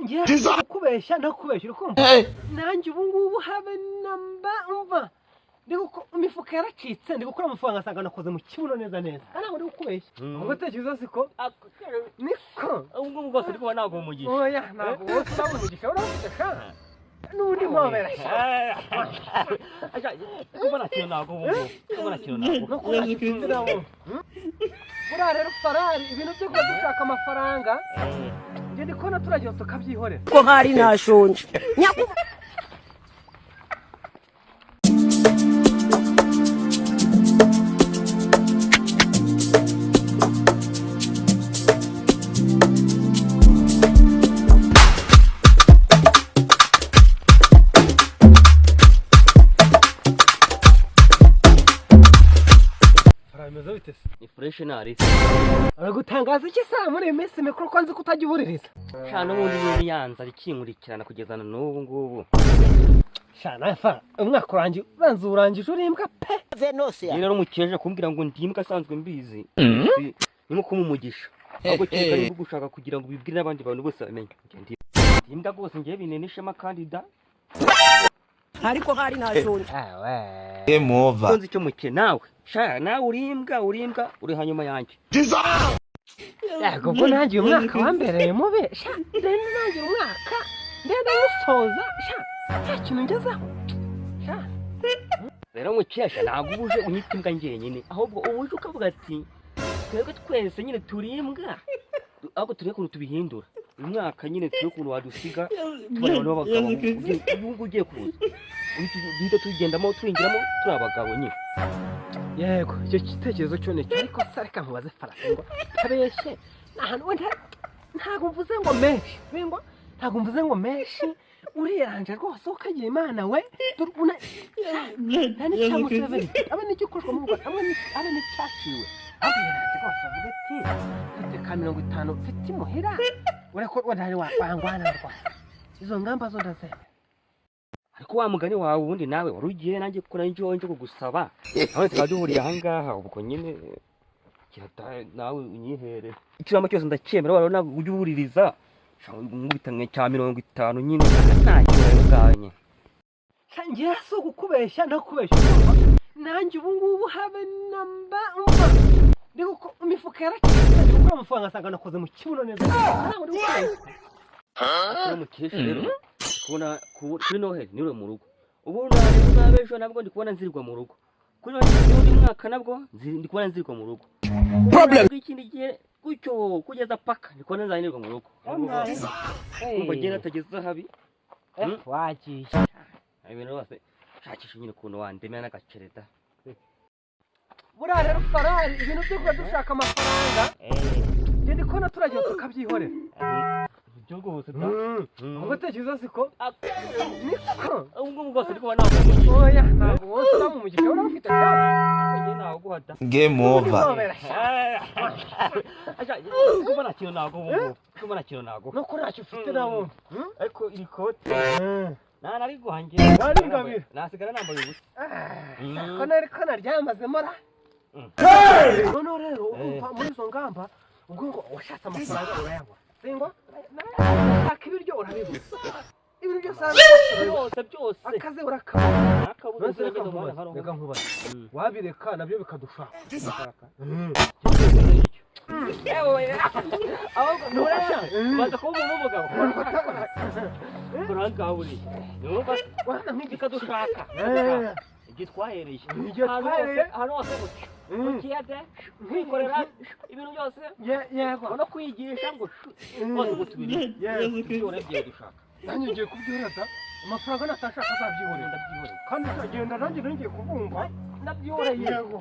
ngiye kubeshya ntakubeshya urukumva nanjye ubu ngubu habe namba umva ndiko imifuka yaracitse ndi gukora amafaranga asanga nakoze mu kibuno neza neza ntabwo ndi gukubeshya ubwo tekereza siko niko ubwo bwose ndiko ntabwo umugisha oya ntabwo wose uri umugisha urafite sha n'undi mobera sha aja kubona kintu ntabwo kubona kintu ntabwo no kurakira buriya rero farari ibintu byo kuba dushaka amafaranga njye ndi kubona turagira tukabyihorera ko hari nashonje ni fresh nari aragutangaza iki saa muri iminsi mikuru kwanze kutajya ubuririza shana ubundi yari yanza arikinkurikirana kugezana n'ubu ngubu shana fa umwaka urangiye uranze urangije urimbwa pe rero mukeje kumbwira ngo ndimbwa asanzwe mbizi nimo kumumugisha ahubwo cyeka ari gushaka kugira ngo bibwire n'abandi bantu bose bamenye ndimbwa rwose ngiye binenesha kandida ariko hari nashonje game over nzi icyo muke nawe sha nawe urimbwa uri hanyuma yanjye yego ko nanjye uyu mwaka wambereye mubi sha rero nanjye umwaka ndenda gusoza sha nta kintu ngezaho sha rero mukesha ntabwo ubuje unyita imbwa njyenyine ahubwo ubuje ukavuga ati twebwe twese nyine turimbwa ahubwo turebe ukuntu tubihindura uyu mwaka nyine turebe ukuntu wadusiga tubona abantu b'abagabo ubu ugiye kuza duhita tugendamo twinjiramo turi abagabo nyine yego icyo gitekerezo cyo nicyo ariko se reka nkubaze farasi ngo tabeshye ahantu ntabwo mvuze ngo menshi ngo ntabwo mvuze ngo menshi uriranje rwose ukagira imana we turuna nta n'icyamu severi abe n'igikoshwa mu rwanda abe n'icyaciwe abe yaranje rwose avuga ati mfite ka 50 mfite imuhira ureko wadahari wangwana rwose izo ngamba zo ndazemera ariko wa mugani wawe ubundi nawe wari ugiye nanjye gukora nje kugusaba nawe twaduhuriye aha ngaha ubwo nyine nawe unyihere ikiramo cyose ndacyemera wari ntabwo ujya ubuririza nkubitanye cya 50 nyine ntacyo bwanye ngiye so gukubeshya ntakubeshya nanjye ubu ngubu habe namba umva ndiko imifuka yaracitse ndi gukora amafaranga asanga nakoze mu kibuno neza ntabwo ndi gukubeshya mukesha rero kubona kuri Noheli niwe mu rugo ubu nabejo nabwo ndi kubona nzirwa mu rugo kuri undi mwaka nabwo ndi kubona nzirwa mu rugo problem ikindi gihe gucyo kugeza paka ndi kubona nzanirwa mu rugo ngo gera atageza habi wagiye ibintu bose shakisha nyine kuntu wandemera n'agacereda buriya rero farari ibintu byo kuba dushaka amafaranga njye ndi kubona turagira tukabyihorera Jogo hose ubwo tekereza siko niko ubwo bwose ndiko ntabwo oya ntabwo wose uri umugisha urafite kandi njye ntabwo guhata game over aja kubona kintu ntabwo kubona kintu ntabwo no kuracyo ufite nabo ariko iri kote nari guhange wari ngabira nasigara nambaye ubusa ko nariko naryamazemo ra none rero umva muri izo ngamba ubwo ngo washatse amafaranga urayabona singo naka ibiryo urabibura ibiryo byose akaze urakabona reka nkubaza wabireka nabyo bikadushaka baza kuba umugabo kurangaburi bikadushaka igitwahereye hano hose mukiyade kwikorera ibintu byose yego no kwigisha ngo bose gutubiri yego urebye dushaka nanjye ngiye kubyihoreza amafaranga natashaka azabyihorera ndabyihorera kandi uzagenda nanjye ngiye kubumva ndabyihoreye yego